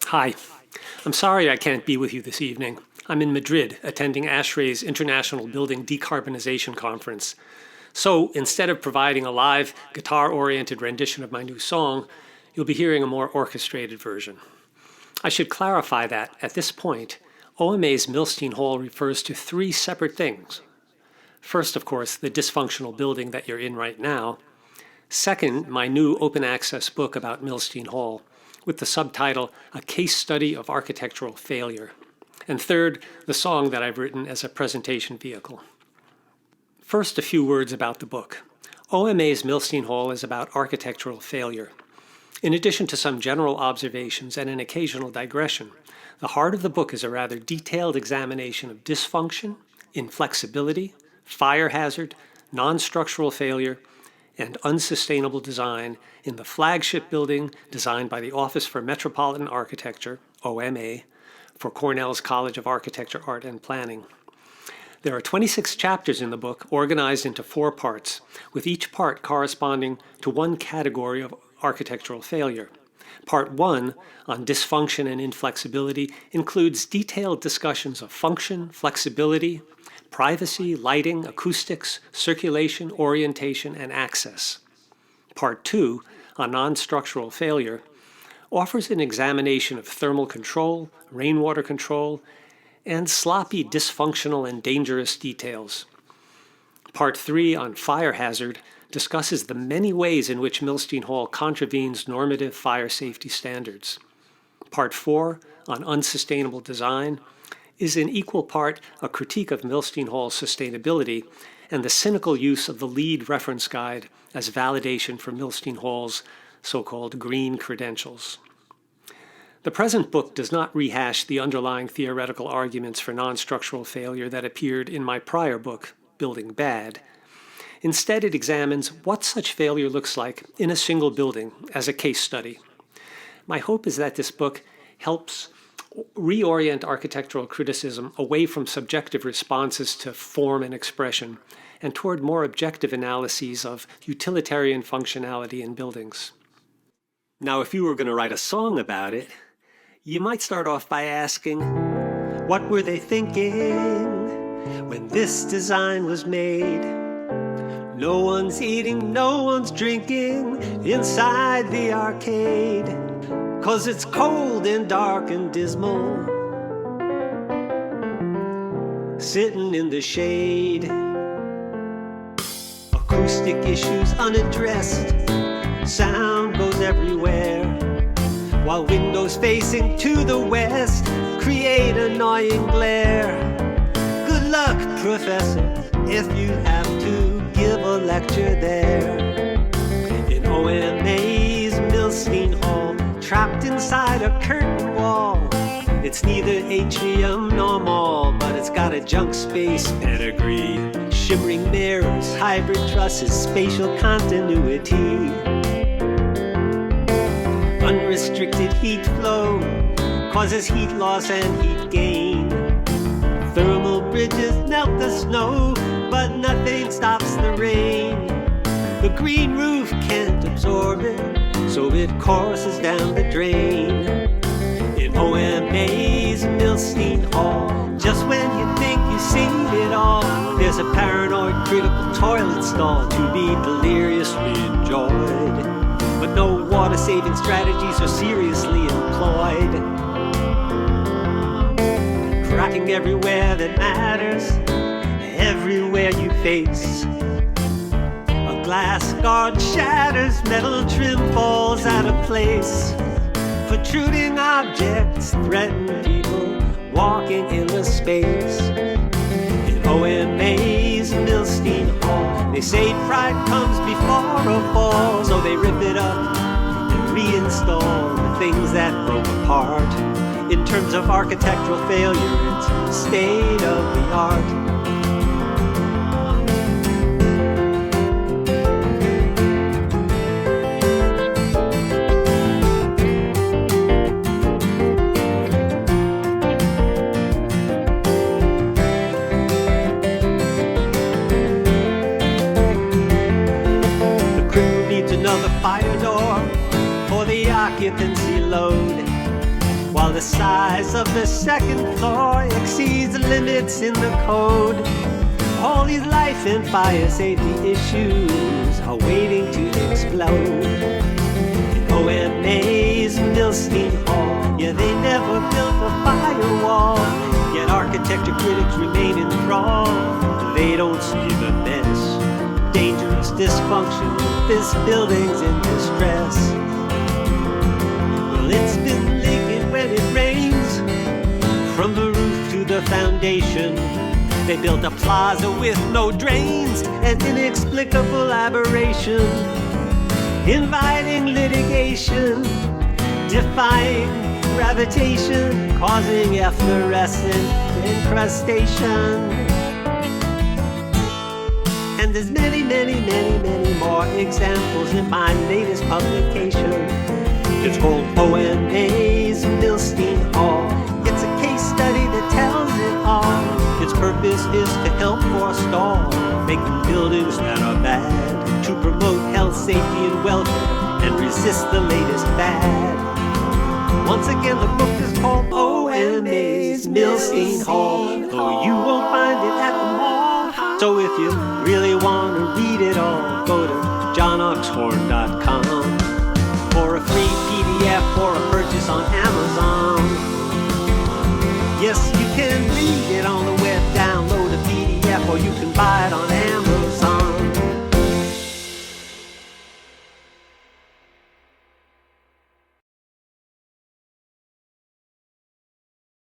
Hi. I'm sorry I can't be with you this evening. I'm in Madrid attending ASHRAE's International Building Decarbonization Conference. So instead of providing a live, guitar-oriented rendition of my new song, you'll be hearing a more orchestrated version. I should clarify that, at this point, OMA's Milstein Hall refers to three separate things. First, of course, the dysfunctional building that you're in right now. Second, my new open access book about Milstein Hall, with the subtitle, A Case Study of Architectural Failure. And third, the song that I've written as a presentation vehicle. First, a few words about the book. OMA's Milstein Hall is about architectural failure. In addition to some general observations and an occasional digression, the heart of the book is a rather detailed examination of dysfunction, inflexibility, fire hazard, non-structural failure, and unsustainable design in the flagship building designed by the Office for Metropolitan Architecture, OMA, for Cornell's College of Architecture, Art, and Planning. There are 26 chapters in the book organized into 4 parts, with each part corresponding to one category of architectural failure. Part 1, on dysfunction and inflexibility, includes detailed discussions of function, flexibility, privacy, lighting, acoustics, circulation, orientation, and access. Part 2, on non-structural failure, offers an examination of thermal control, rainwater control, and sloppy, dysfunctional, and dangerous details. Part 3, on fire hazard, discusses the many ways in which Milstein Hall contravenes normative fire safety standards. Part 4, on unsustainable design, is in equal part a critique of Milstein Hall's sustainability and the cynical use of the LEED reference guide as validation for Milstein Hall's so-called green credentials. The present book does not rehash the underlying theoretical arguments for non-structural failure that appeared in my prior book, Building Bad. Instead, it examines what such failure looks like in a single building as a case study. My hope is that this book helps reorient architectural criticism away from subjective responses to form and expression and toward more objective analyses of utilitarian functionality in buildings. Now, if you were going to write a song about it, you might start off by asking, what were they thinking when this design was made? No one's eating, no one's drinking inside the arcade, 'cause it's cold and dark and dismal, sitting in the shade. Acoustic issues unaddressed, sound goes everywhere, while windows facing to the west create annoying glare. Good luck, professor, if you have to give a lecture there. In OMA's Milstein Hall, trapped inside a curtain wall. It's neither atrium nor mall, but it's got a junkspace pedigree. Shimmering mirrors, hybrid trusses, spatial continuity. Unrestricted heat flow causes heat loss and heat gain. Thermal bridges melt the snow, but nothing stops the rain. The green roof can't absorb it, so it courses down the drain. In OMA's Milstein Hall, just when you think you've seen it all, there's a paranoid critical toilet stall to be deliriously enjoyed. But no water-saving strategies are seriously employed. Cracking everywhere that matters, everywhere you face. A glass guard shatters, metal trim falls out of place. Protruding objects threaten people walking in the space. In OMA's Milstein Hall, they say pride comes before a fall, so they rip it up and reinstall the things that broke apart. In terms of architectural failure, it's state of the art. Another fire door for the occupancy load, while the size of the second floor exceeds the limits in the code. All these life and fire safety issues are waiting to explode. OMA's Milstein Hall, yeah, they never built a firewall. Yet architecture critics remain enthralled. They don't see the mess, dangerous dysfunction. This building's in distress. Well, it's been leaking when it rains, from the roof to the foundation. They built a plaza with no drains, an inexplicable aberration, inviting litigation, defying gravitation, causing efflorescent incrustation. And there's many, many, many, many more examples in my latest publication. It's called OMA's Milstein Hall. It's a case study that tells it all. Its purpose is to help forestall making buildings that are bad, to promote health, safety, and welfare, and resist the latest fad. Once again, the book is called OMA's Milstein Hall, though you won't find it at the mall. So if you really want to read it all, go to johnochshorn.com for a free PDF or a purchase on Amazon. Yes, you can read it on the web, download a PDF, or you can buy it on